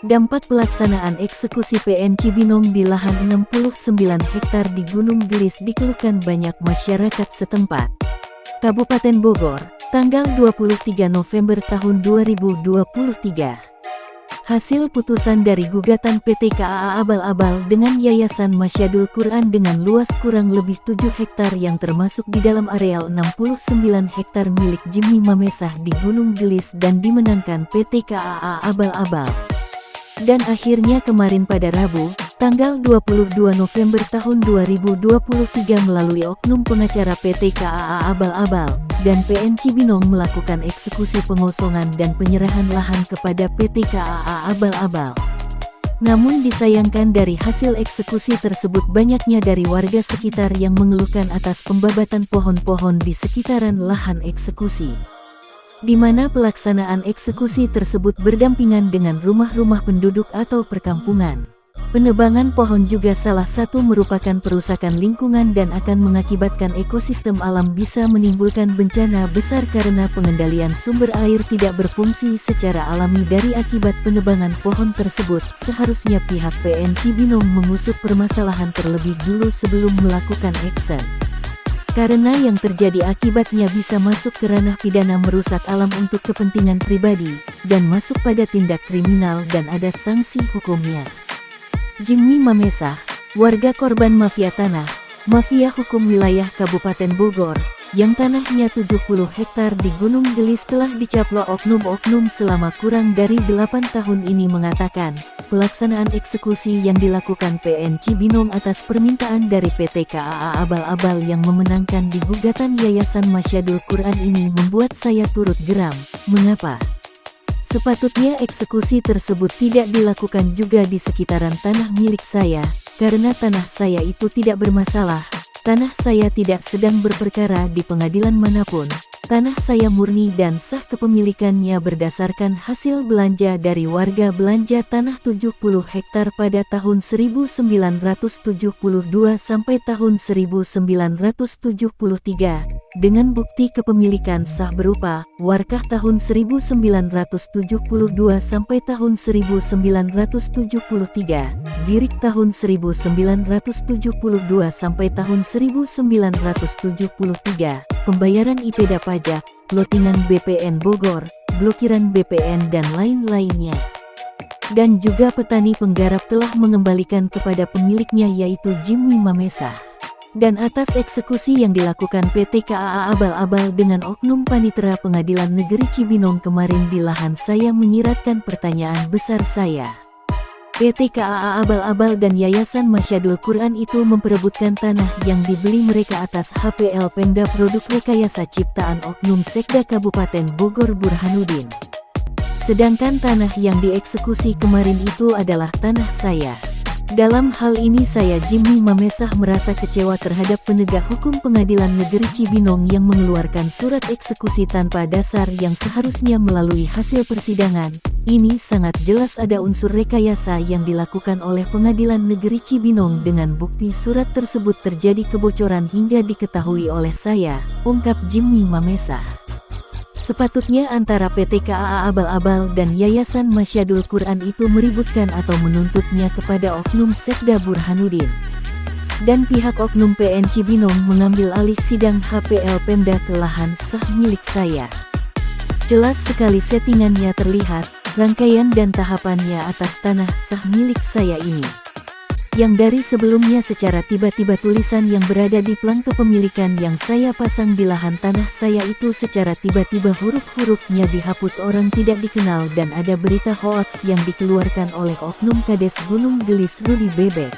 Dampak pelaksanaan eksekusi PN Cibinong di lahan 69 hektar di Gunung Gelis dikeluhkan banyak masyarakat setempat. Kabupaten Bogor, tanggal 23 November tahun 2023. Hasil putusan dari gugatan PT KAA Abal-Abal dengan Yayasan Masyadul Quran dengan luas kurang lebih 7 hektar yang termasuk di dalam areal 69 hektar milik Jimmy Mamesah di Gunung Gelis dan dimenangkan PT KAA Abal-Abal. Dan akhirnya kemarin pada Rabu, tanggal 22 November tahun 2023 melalui oknum pengacara PT KAA Abal-Abal dan PN Cibinong melakukan eksekusi pengosongan dan penyerahan lahan kepada PT KAA Abal-Abal. Namun disayangkan dari hasil eksekusi tersebut banyaknya dari warga sekitar yang mengeluhkan atas pembabatan pohon-pohon di sekitaran lahan eksekusi, di mana pelaksanaan eksekusi tersebut berdampingan dengan rumah-rumah penduduk atau perkampungan. Penebangan pohon juga salah satu merupakan perusakan lingkungan dan akan mengakibatkan ekosistem alam bisa menimbulkan bencana besar karena pengendalian sumber air tidak berfungsi secara alami dari akibat penebangan pohon tersebut. Seharusnya pihak PN Cibinong mengusut permasalahan terlebih dulu sebelum melakukan action. Karena yang terjadi akibatnya bisa masuk ke ranah pidana merusak alam untuk kepentingan pribadi, dan masuk pada tindak kriminal dan ada sanksi hukumnya. Jimmy Mamesah, warga korban mafia tanah, mafia hukum wilayah Kabupaten Bogor, yang tanahnya 70 hektar di Gunung Gelis telah dicaplok oknum-oknum selama kurang dari 8 tahun ini mengatakan, pelaksanaan eksekusi yang dilakukan PN Cibinong atas permintaan dari PT KAA Abal-Abal yang memenangkan di gugatan Yayasan Masyadul Quran ini membuat saya turut geram. Mengapa? Sepatutnya eksekusi tersebut tidak dilakukan juga di sekitaran tanah milik saya, karena tanah saya itu tidak bermasalah. Tanah saya tidak sedang berperkara di pengadilan manapun. Tanah saya murni dan sah kepemilikannya berdasarkan hasil belanja dari warga belanja tanah 70 hektar pada tahun 1972 sampai tahun 1973. Dengan bukti kepemilikan sah berupa warkah tahun 1972 sampai tahun 1973, dirik tahun 1972 sampai tahun 1973, pembayaran IPDA pajak, lotingan BPN Bogor, blokiran BPN dan lain-lainnya. Dan juga petani penggarap telah mengembalikan kepada pemiliknya yaitu Jimmy Mamesah. Dan atas eksekusi yang dilakukan PT KAA Abal-Abal dengan oknum panitera Pengadilan Negeri Cibinong kemarin di lahan saya menyiratkan pertanyaan besar saya. PT KAA Abal-Abal dan Yayasan Masyadul Quran itu memperebutkan tanah yang dibeli mereka atas HPL Pemda produk rekayasa ciptaan oknum Sekda Kabupaten Bogor Burhanuddin. Sedangkan tanah yang dieksekusi kemarin itu adalah tanah saya. Dalam hal ini saya Jimmy Mamesah merasa kecewa terhadap penegak hukum Pengadilan Negeri Cibinong yang mengeluarkan surat eksekusi tanpa dasar yang seharusnya melalui hasil persidangan. Ini sangat jelas ada unsur rekayasa yang dilakukan oleh Pengadilan Negeri Cibinong dengan bukti surat tersebut terjadi kebocoran hingga diketahui oleh saya, ungkap Jimmy Mamesah. Sepatutnya antara PT KAA Abal-Abal dan Yayasan Masyadul Quran itu meributkan atau menuntutnya kepada oknum Sekda Burhanuddin. Dan pihak oknum PN Cibinong mengambil alih sidang HPL Pemda ke lahan sah milik saya. Jelas sekali settingannya terlihat, rangkaian dan tahapannya atas tanah sah milik saya ini. Yang dari sebelumnya secara tiba-tiba tulisan yang berada di plang kepemilikan yang saya pasang di lahan tanah saya itu secara tiba-tiba huruf-hurufnya dihapus orang tidak dikenal dan ada berita hoaks yang dikeluarkan oleh oknum Kades Gunung Gelis Rudy Bebek.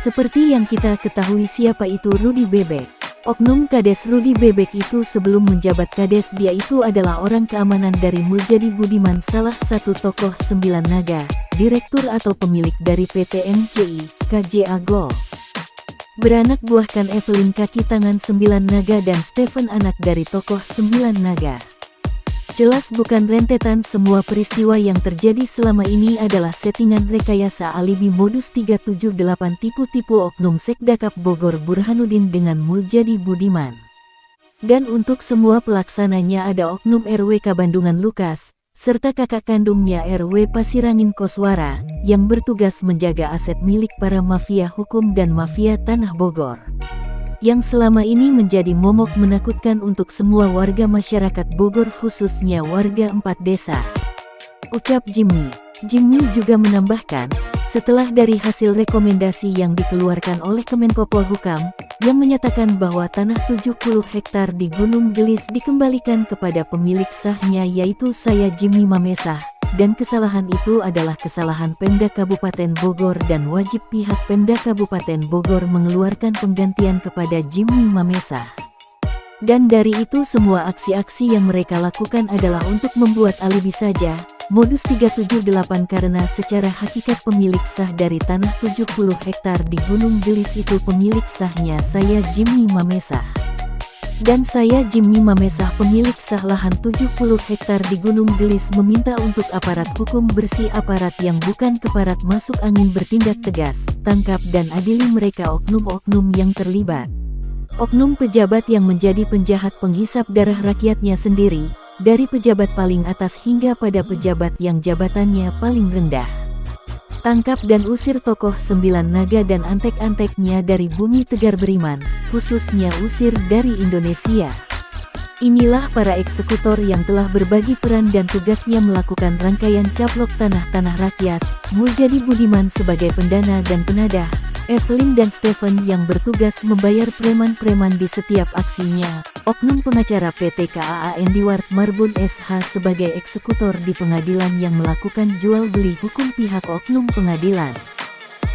Seperti yang kita ketahui siapa itu Rudy Bebek. Oknum Kades Rudy Bebek itu sebelum menjabat Kades dia itu adalah orang keamanan dari Muljadi Budiman salah satu tokoh 9 naga. Direktur atau pemilik dari PT MCI, KJA Golf. Beranak buahkan Evelyn kaki tangan 9 naga dan Stephen anak dari tokoh 9 naga. Jelas bukan rentetan semua peristiwa yang terjadi selama ini adalah settingan rekayasa alibi modus 378 tipu-tipu oknum Sekda Kap Bogor Burhanuddin dengan Muljadi Budiman. Dan untuk semua pelaksananya ada oknum RWK Bandungan Lukas, serta kakak kandungnya RW Pasirangin Koswara, yang bertugas menjaga aset milik para mafia hukum dan mafia tanah Bogor, yang selama ini menjadi momok menakutkan untuk semua warga masyarakat Bogor khususnya warga 4 desa. Ucap Jimmy. Jimmy juga menambahkan, setelah dari hasil rekomendasi yang dikeluarkan oleh Kemenko Polhukam, yang menyatakan bahwa tanah 70 hektar di Gunung Gelis dikembalikan kepada pemilik sahnya yaitu saya Jimmy Mamesah, dan kesalahan itu adalah kesalahan Pemda Kabupaten Bogor dan wajib pihak Pemda Kabupaten Bogor mengeluarkan penggantian kepada Jimmy Mamesah. Dan dari itu semua aksi-aksi yang mereka lakukan adalah untuk membuat alibi saja, modus 378 karena secara hakikat pemilik sah dari tanah 70 hektar di Gunung Gelis itu pemilik sahnya saya Jimmy Mamesah. Dan saya Jimmy Mamesah pemilik sah lahan 70 hektar di Gunung Gelis meminta untuk aparat hukum bersih aparat yang bukan keparat masuk angin bertindak tegas, tangkap dan adili mereka oknum-oknum yang terlibat. Oknum pejabat yang menjadi penjahat penghisap darah rakyatnya sendiri, dari pejabat paling atas hingga pada pejabat yang jabatannya paling rendah. Tangkap dan usir tokoh 9 naga dan antek-anteknya dari bumi Tegar Beriman, khususnya usir dari Indonesia. Inilah para eksekutor yang telah berbagi peran dan tugasnya melakukan rangkaian caplok tanah-tanah rakyat, Muljadi Budiman sebagai pendana dan penadah, Evelyn dan Stephen yang bertugas membayar preman-preman di setiap aksinya, oknum pengacara PT KAA Endiwart Marbun SH sebagai eksekutor di pengadilan yang melakukan jual-beli hukum pihak oknum pengadilan.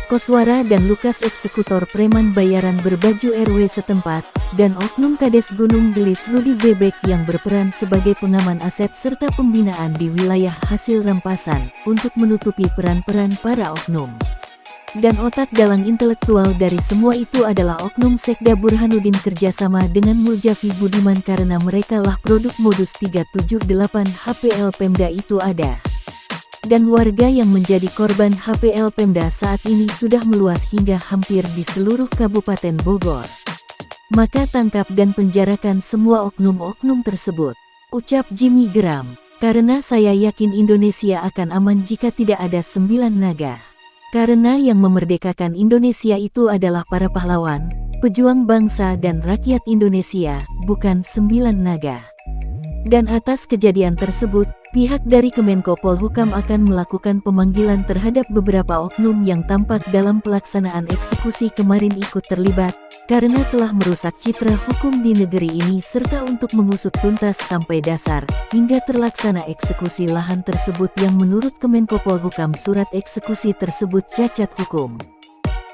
Koswara dan Lukas eksekutor preman bayaran berbaju RW setempat, dan oknum Kades Gunung Gelis Rudi Bebek yang berperan sebagai pengaman aset serta pembinaan di wilayah hasil rampasan, untuk menutupi peran-peran para oknum. Dan otak dalang intelektual dari semua itu adalah oknum Sekda Burhanuddin kerjasama dengan Muljafi Budiman karena mereka lah produk modus 378 HPL Pemda itu ada. Dan warga yang menjadi korban HPL Pemda saat ini sudah meluas hingga hampir di seluruh Kabupaten Bogor. Maka tangkap dan penjarakan semua oknum-oknum tersebut. Ucap Jimmy geram, karena saya yakin Indonesia akan aman jika tidak ada 9 naga. Karena yang memerdekakan Indonesia itu adalah para pahlawan, pejuang bangsa dan rakyat Indonesia, bukan 9 naga. Dan atas kejadian tersebut, pihak dari Kemenko Polhukam akan melakukan pemanggilan terhadap beberapa oknum yang tampak dalam pelaksanaan eksekusi kemarin ikut terlibat, karena telah merusak citra hukum di negeri ini serta untuk mengusut tuntas sampai dasar, hingga terlaksana eksekusi lahan tersebut yang menurut Kemenko Polhukam surat eksekusi tersebut cacat hukum.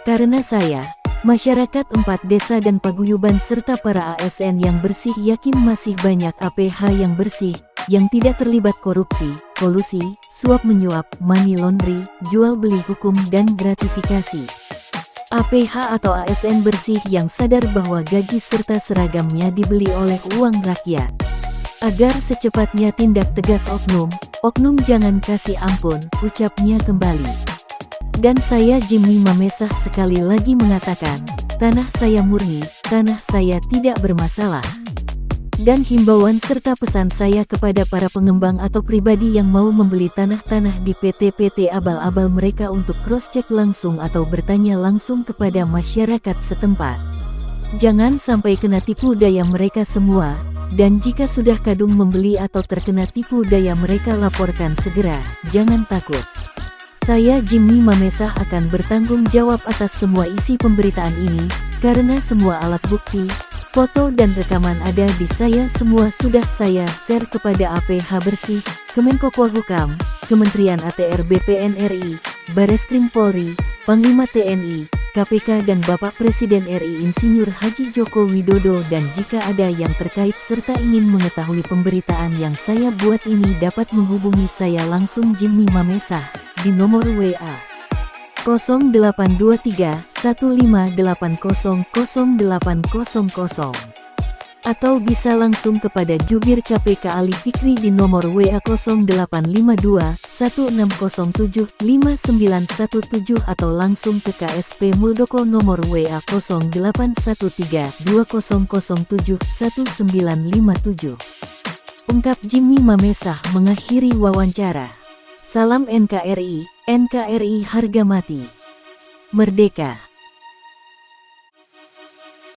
Karena saya, masyarakat 4 desa dan paguyuban serta para ASN yang bersih yakin masih banyak APH yang bersih, yang tidak terlibat korupsi, kolusi, suap menyuap, money laundry, jual beli hukum dan gratifikasi. APH atau ASN bersih yang sadar bahwa gaji serta seragamnya dibeli oleh uang rakyat. Agar secepatnya tindak tegas oknum jangan kasih ampun, ucapnya kembali. Dan saya Jimmy Mamesah sekali lagi mengatakan, tanah saya murni, tanah saya tidak bermasalah. Dan himbauan serta pesan saya kepada para pengembang atau pribadi yang mau membeli tanah-tanah di PT-PT abal-abal mereka untuk cross-check langsung atau bertanya langsung kepada masyarakat setempat. Jangan sampai kena tipu daya mereka semua, dan jika sudah kadung membeli atau terkena tipu daya mereka laporkan segera, jangan takut. Saya Jimmy Mamesah akan bertanggung jawab atas semua isi pemberitaan ini, karena semua alat bukti, foto dan rekaman ada di saya semua sudah saya share kepada APH Bersih, Kemenko Polhukam, Kementerian ATR BPN RI, Bareskrim Polri, Panglima TNI, KPK dan Bapak Presiden RI Insinyur Haji Joko Widodo dan jika ada yang terkait serta ingin mengetahui pemberitaan yang saya buat ini dapat menghubungi saya langsung Jimmy Mamesah di nomor WA 0823 1580 0800 atau bisa langsung kepada Jubir KPK Ali Fikri di nomor WA 0852 1607 5917 atau langsung ke KSP Muldoko nomor WA 0813 2007 1957. ungkap Jimmy Mamesah mengakhiri wawancara. Salam NKRI, NKRI harga mati. Merdeka.